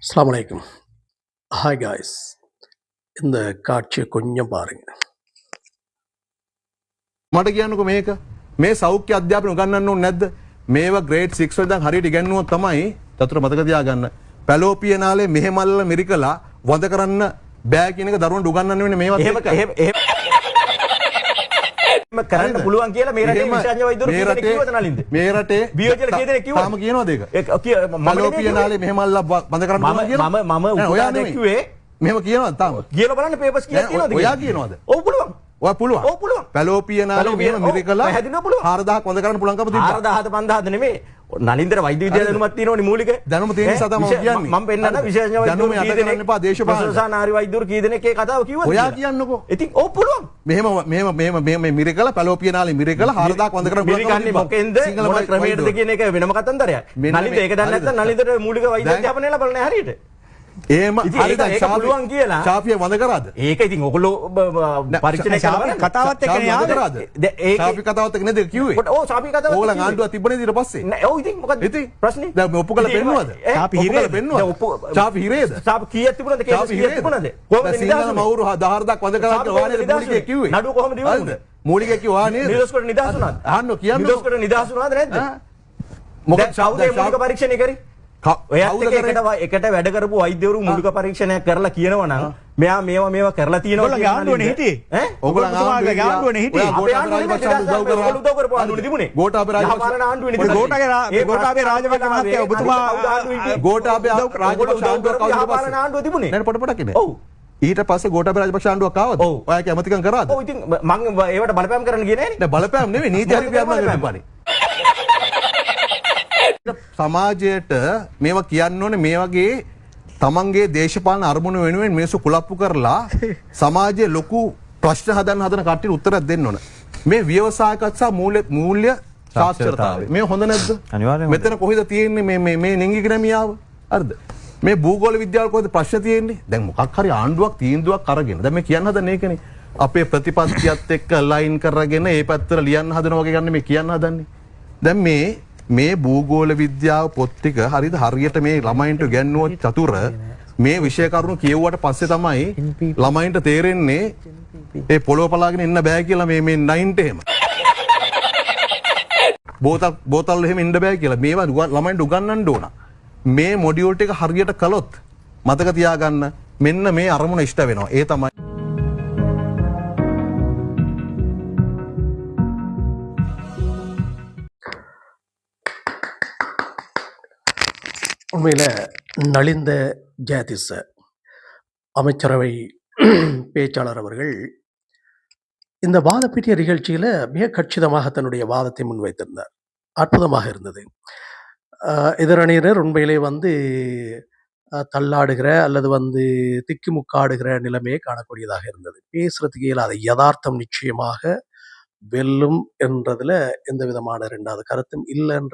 அஸ்ஸலாமு அலைக்கும். Hi guys. இந்த காட்சியை கொஞ்சம் பாருங்க. මට කියන්නකෝ මේක මේ සෞඛ්‍ය අධ්‍යාපනය උගන්වන්න ඕනේ නැද්ද? මේවා ග්‍රේඩ් 6 වල ඉඳන් හරියට ඉගෙනුවොත් තමයි චතුර මතක තියාගන්න. පැලෝපියනාලේ මෙහෙමල්ල මිරිකලා වඳ කරන්න බෑ කියන එක දරුවන්ට උගන්වන්න වෙන්නේ මේවත් එක්ක. එහෙම කරන්න පුළුවන් කියලා මේ රටේ විශේෂඥ වෛද්‍යවරු කීදෙනෙක් කිව්වද නලින්ද? මේ රටේ බියෝජල කීදෙනෙක් කිව්වද? තාම කියනවාද ඒක? පැලෝපියනාලේ මෙහෙමල්ල වඳ කරන්න පුළුවන් කියලා. මම ඔයා කිව්වේ මෙහෙම කියනවාද තාම? කියලා බලන්න පේපර්ස් කියලා තියෙනවද? ඔයා කියනවාද? ඔව් පුළුවන්. ඔය පුළුවන්. ඔව් පුළුවන්. පැලෝපියනාලේ මෙහෙම මිරිකලා 4000ක් වඳ කරන්න පුළුවන්කම තිබ්බා. 4000ද 5000ද නෙමෙයි. නලින්දර වෛද්‍ය විද්‍යාව දැනුමක් තියෙනවනේ මූලික. දැනුම තියෙන නිසා තමයි කියන්නේ. මම පෙන්නන විශේෂඥ වෛද්‍යවරු කීදෙනෙක් එපා දේශපාලන. ප්‍රසානාරි වෛද්‍යවරු කීදෙනෙක් ඒ කතාව කිව්වද? ඔයා කියන්නකෝ. ඉතින් ඔව් පුළුවන්. මෙහෙම මිරිකලා පැලෝපියනාලේ මිරිකලා 4000ක් වඳ කරන්න පුළුවන්. මිරිකන්නේ මොකෙන්ද? මොන ක්‍රමයකටද කියන එක වෙනම කතන්දරයක්. නලින්ද ඒක දන්නේ නැත්නම් නලින්දට මූලික වෛද්‍ය අධ්‍යාපනය ලැබලා නැහැ හරියට. එහෙම හරි දැන් පුළුවන් කියලා ශාපිය වඳ කරාද? ඒක ඉතින් ඔයගොල්ලෝ පරීක්ෂණය කරලා කතාවත් එක්කනේ ආවේ. ඒක ශාපි කතාවත් එක්ක නේද කිව්වේ? ඔව් ශාපි කතාවත් ඕගොල්ලන් ආණ්ඩුවක් තිබ්බනේ ඊට පස්සේ. නෑ ඔව් ඉතින් මොකද ප්‍රශ්නේ? දැන් මේ ඔප්පු කරලා පෙන්නුවද? ශාපි හිරේද? ශාපි හිරේද? ශාපි කීයක් තිබුණද? කේස් කීයක් තිබුණද? කොහොමද සිංහල මවුරු 10000ක් වඳ කරලා වානේ මූලිකේ කිව්වේ. නඩුව කොහොමද ඉවරුනේ? මූලිකේ කිව්වා නේද? නිදොස්කොට නිදහස් වුණාද? අහන්න කියන්න. නිදොස්කොට නිදහස් වුණාද නැද්ද? මොකද කවුද මූලික පරීක්ෂණය කරේ? ඔයත් එකට වැඩ කරපු වෛද්‍යවරු මූලික පරීක්ෂණයක් කරලා කියනවා නම් මෙයා මේවා කරලා තියෙනවා කියලා ආණ්ඩුවනේ හිටියේ ඈ ඔයගොල්ලන් ආණ්ඩුවනේ හිටියේ අපේ ආණ්ඩුවනේ උදව් කරපු ආණ්ඩුවනේ තිබුණේ ගෝඨාභය රාජපක්ෂ ගෝඨාභය රාජපක්ෂ මහත්තයා ඔබතුමා ගෝඨාභය රාජපක්ෂ ආණ්ඩුව තිබුණේ නේද පොඩ කිනේ ඔව් ඊට පස්සේ ගෝඨාභය රාජපක්ෂ ආණ්ඩුවක් ආවද ඔයා කැමතිකම් කරාද ඔව් ඉතින් මම ඒවට බලපෑම් කරන්න ගියේ නෑනේ නෑ බලපෑම් නෙවෙයි නීති හරියට කරන්න සමාජයට මේවා කියන්න ඕනේ මේ වගේ තමන්ගේ දේශපාලන අරමුණු වෙනුවෙන් මිනිස්සු කුලප්පු කරලා සමාජයේ ලොකු ප්‍රශ්න හදන්න හදන කට්ටියට උත්තරයක් දෙන්න ඕන. මේ ව්‍යවසායකත් සහ මූල්‍ය සාක්ෂරතාවය. මේ හොඳ නැද්ද? අනිවාර්යයෙන්ම. මෙතන කොහෙද තියෙන්නේ මේ ලිංගික ක්‍රමියාව? හරිද? මේ භූගෝල විද්‍යාව කොහෙද ප්‍රශ්න තියෙන්නේ? දැන් මොකක් හරි ආණ්ඩුවක් තීන්දුවක් අරගෙන. දැන් මේ කියන්න හදන්නේ ඒකනේ. අපේ ප්‍රතිපත්තියත් එක්ක ලයින් කරගෙන ඒ පැත්තට ලියන්න හදනවා වගේ ගන්න මේ කියන්න හදන්නේ. දැන් මේ භූගෝල විද්‍යාව පොත් ටික හරියට මේ ළමයින්ට ඉගෙනුවොත් චතුර මේ විෂය කරුණු කියවුවට පස්සේ තමයි ළමයින්ට තේරෙන්නේ ඒ පොළොව පලාගෙන ඉන්න බෑ කියලා මේ 9ට එහෙම බෝතල් එහෙම ඉන්න බෑ කියලා මේවා ළමයින්ට උගන්වන්න ඕන මේ මොඩියුල් ටික හරියට කළොත් මතක තියාගන්න මෙන්න මේ අරමුණ ඉෂ්ට වෙනවා ඒ තමයි உண்மையில் நலிந்த ஜெயதிஸ அமைச்சரவை பேச்சாளர் அவர்கள் இந்த வாதப்பீட்டிய நிகழ்ச்சியில் மிக கச்சிதமாக தன்னுடைய வாதத்தை முன்வைத்திருந்தார். அற்புதமாக இருந்தது. எதிரணியினர் உண்மையிலே தள்ளாடுகிற அல்லது திக்குமுக்காடுகிற நிலைமையை காணக்கூடியதாக இருந்தது. பேசுறதுக்கு இயலாத யதார்த்தம் நிச்சயமாக வெல்லும் என்றதில் எந்த விதமான இரண்டாவது கருத்தும் இல்லை என்ற